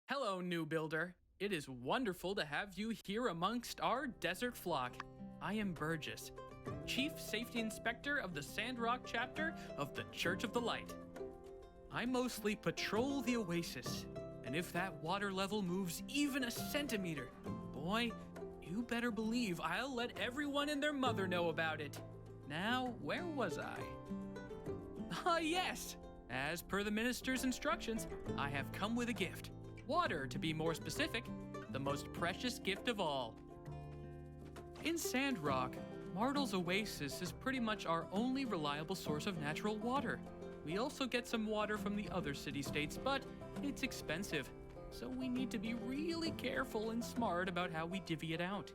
Hello, new builder. It is wonderful to have you here amongst our desert flock. I am Burgess, Chief Safety Inspector of the Sandrock chapter of the Church of the Light. I mostly patrol the oasis, and if that water level moves even a centimeter, boy, you better believe I'll let everyone and their mother know about it. Now, where was I? Yes! As per the minister's instructions, I have come with a gift. Water, to be more specific, the most precious gift of all. In Sandrock, Martel's Oasis is pretty much our only reliable source of natural water. We also get some water from the other city-states, but it's expensive, so we need to be really careful and smart about how we divvy it out.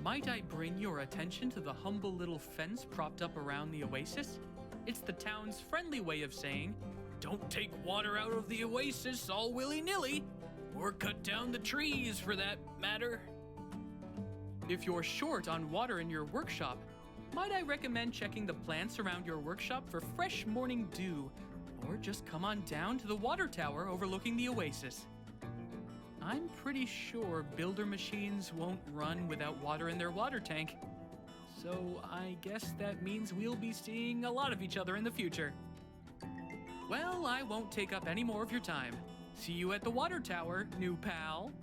Might I bring your attention to the humble little fence propped up around the oasis? It's the town's friendly way of saying, don't take water out of the oasis all willy-nilly, or cut down the trees for that matter. If you're short on water in your workshop, might I recommend checking the plants around your workshop for fresh morning dew, or just come on down to the water tower overlooking the oasis. I'm pretty sure builder machines won't run without water in their water tank, so I guess that means we'll be seeing a lot of each other in the future. Well, I won't take up any more of your time. See you at the water tower, new pal.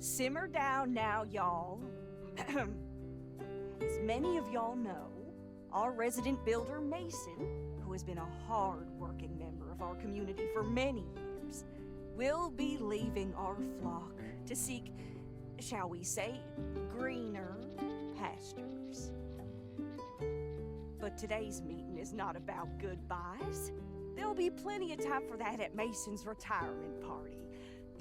Simmer down now, y'all. As many of y'all know, our resident builder, Mason, who has been a hard-working member of our community for many years, will be leaving our flock to seek, shall we say, greener pastures. But today's meeting is not about goodbyes. There'll be plenty of time for that at Mason's retirement party.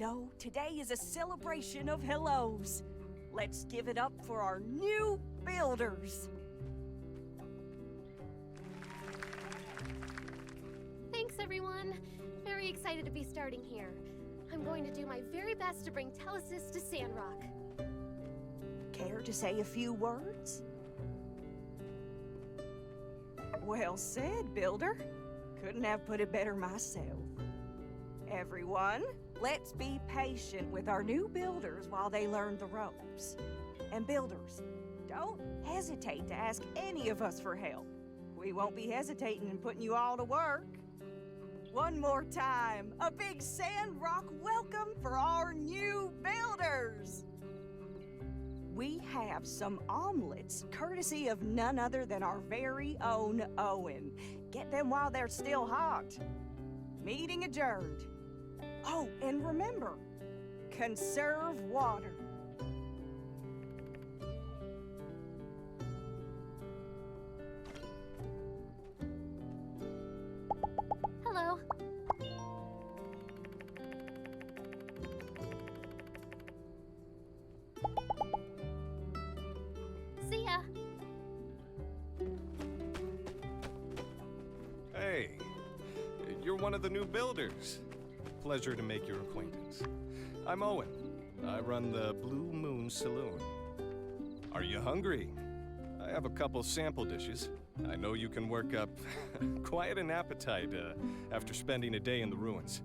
No, today is a celebration of hellos. Let's give it up for our new builders. Thanks, everyone. Very excited to be starting here. I'm going to do my very best to bring Telesis to Sandrock. Care to say a few words? Well said, Builder. Couldn't have put it better myself. Everyone, let's be patient with our new builders while they learn the ropes. And builders, don't hesitate to ask any of us for help. We won't be hesitating in putting you all to work. One more time, a big Sandrock welcome for our new builders! We have some omelets, courtesy of none other than our very own Owen. Get them while they're still hot. Meeting adjourned. Oh, and remember, conserve water. Hello. See ya. Hey, you're one of the new builders. Pleasure to make your acquaintance. I'm Owen. I run the Blue Moon Saloon. Are you hungry? I have a couple sample dishes. I know you can work up quite an appetite after spending a day in the ruins.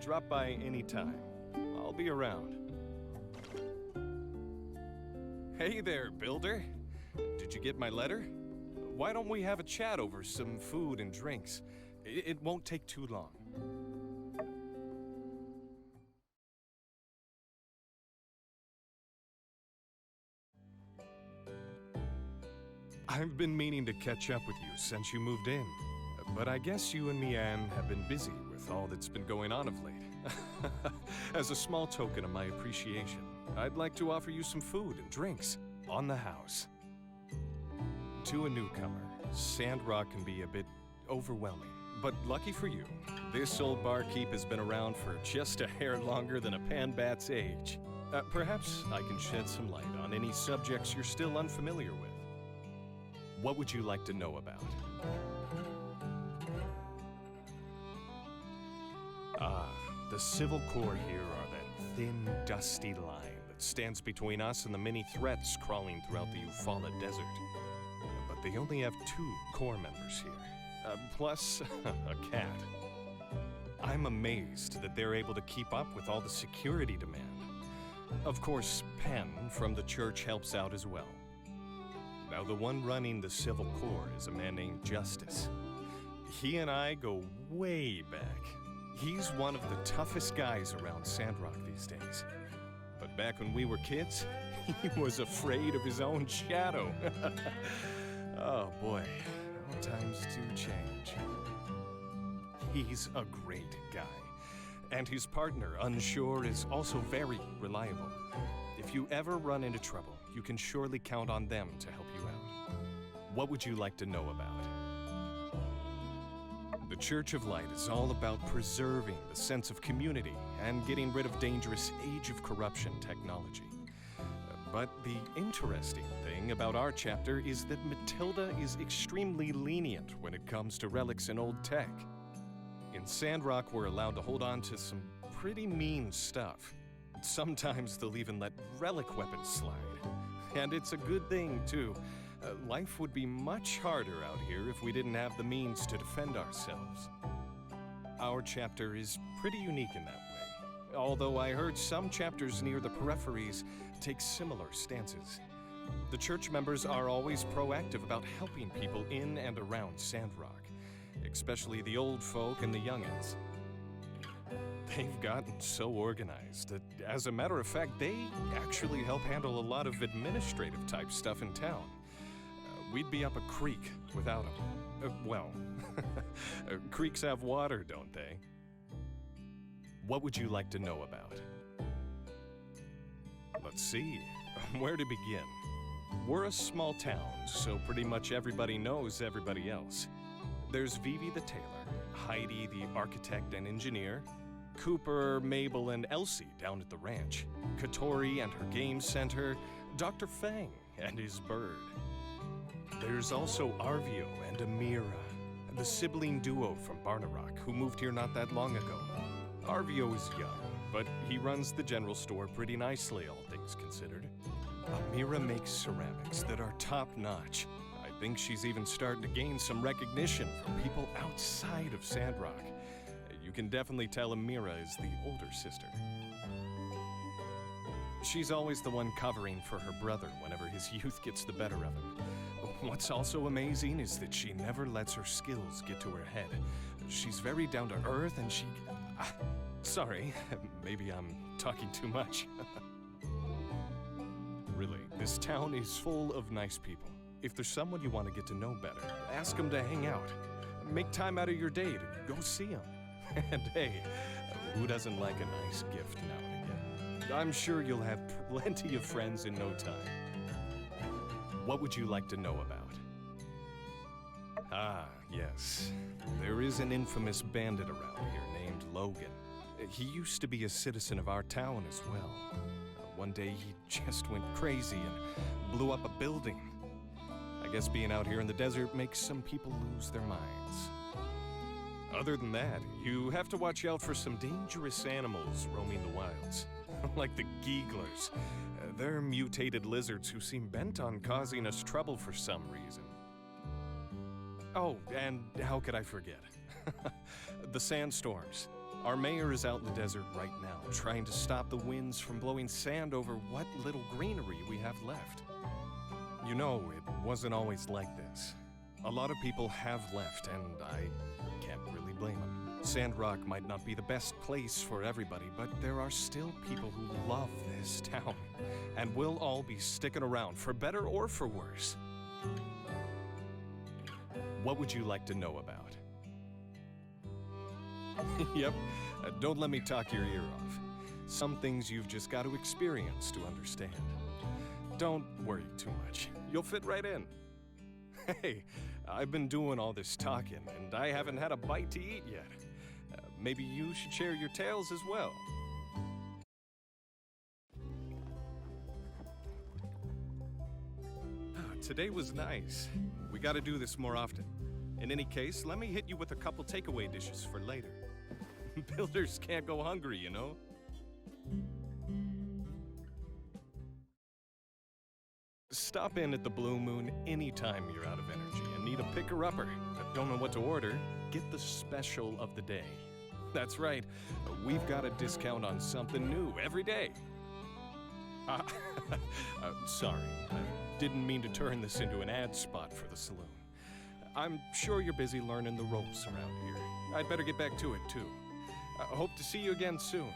Drop by any time. I'll be around. Hey there, builder. Did you get my letter? Why don't we have a chat over some food and drinks? It won't take too long. I've been meaning to catch up with you since you moved in, but I guess you and Mianne have been busy with all that's been going on of late. As a small token of my appreciation, I'd like to offer you some food and drinks on the house. To a newcomer, Sandrock can be a bit overwhelming, but lucky for you, this old barkeep has been around for just a hair longer than a panbat's age. Perhaps I can shed some light on any subjects you're still unfamiliar with. What would you like to know about? The civil core here are that thin, dusty line that stands between us and the many threats crawling throughout the Eufaula Desert. But they only have 2 core members here, plus a cat. I'm amazed that they're able to keep up with all the security demand. Of course, Penn from the church helps out as well. Now, the one running the civil core is a man named Justice. He and I go way back. He's one of the toughest guys around Sandrock these days. But back when we were kids, he was afraid of his own shadow. Oh boy, how times do change. He's a great guy. And his partner, Unsure, is also very reliable. If you ever run into trouble, you can surely count on them to help you out. What would you like to know about? The Church of Light is all about preserving the sense of community and getting rid of dangerous Age of Corruption technology. But the interesting thing about our chapter is that Matilda is extremely lenient when it comes to relics and old tech. In Sandrock, we're allowed to hold on to some pretty mean stuff. Sometimes they'll even let relic weapons slide. And it's a good thing, too. Life would be much harder out here if we didn't have the means to defend ourselves. Our chapter is pretty unique in that way, although I heard some chapters near the peripheries take similar stances. The church members are always proactive about helping people in and around Sandrock, especially the old folk and the youngins. They've gotten so organized that, as a matter of fact, they actually help handle a lot of administrative type stuff in town. We'd be up a creek without them. Well, creeks have water, don't they? What would you like to know about? Let's see. Where to begin? We're a small town, so pretty much everybody knows everybody else. There's Vivi the tailor, Heidi the architect and engineer, Cooper, Mabel, and Elsie down at the ranch, Katori and her game center, Dr. Fang and his bird. There's also Arvio and Amira, the sibling duo from Barnarock who moved here not that long ago. Arvio is young, but he runs the general store pretty nicely, all things considered. Amira makes ceramics that are top-notch. I think she's even starting to gain some recognition from people outside of Sandrock. You can definitely tell Amira is the older sister. She's always the one covering for her brother whenever his youth gets the better of him. What's also amazing is that she never lets her skills get to her head. She's very down to earth and she... sorry, maybe I'm talking too much. Really, this town is full of nice people. If there's someone you want to get to know better, ask them to hang out. Make time out of your day to go see them. And hey, who doesn't like a nice gift now and again? I'm sure you'll have plenty of friends in no time. What would you like to know about? Ah, yes. There is an infamous bandit around here named Logan. He used to be a citizen of our town as well. One day he just went crazy and blew up a building. I guess being out here in the desert makes some people lose their minds. Other than that, you have to watch out for some dangerous animals roaming the wilds. Like the Geeglers. They're mutated lizards who seem bent on causing us trouble for some reason. Oh, and how could I forget? The sandstorms. Our mayor is out in the desert right now, trying to stop the winds from blowing sand over what little greenery we have left. You know, it wasn't always like this. A lot of people have left, and I can't really blame them. Sandrock might not be the best place for everybody, but there are still people who love this town, and we'll all be sticking around, for better or for worse. What would you like to know about? Yep, don't let me talk your ear off. Some things you've just got to experience to understand. Don't worry too much. You'll fit right in. Hey, I've been doing all this talking, and I haven't had a bite to eat yet. Maybe you should share your tales as well. Today was nice. We gotta do this more often. In any case, let me hit you with a couple takeaway dishes for later. Builders can't go hungry, you know? Stop in at the Blue Moon anytime you're out of energy and need a picker-upper but don't know what to order. Get the special of the day. That's right, we've got a discount on something new every day. Sorry, I didn't mean to turn this into an ad spot for the saloon. I'm sure you're busy learning the ropes around here. I'd better get back to it, too. I hope to see you again soon.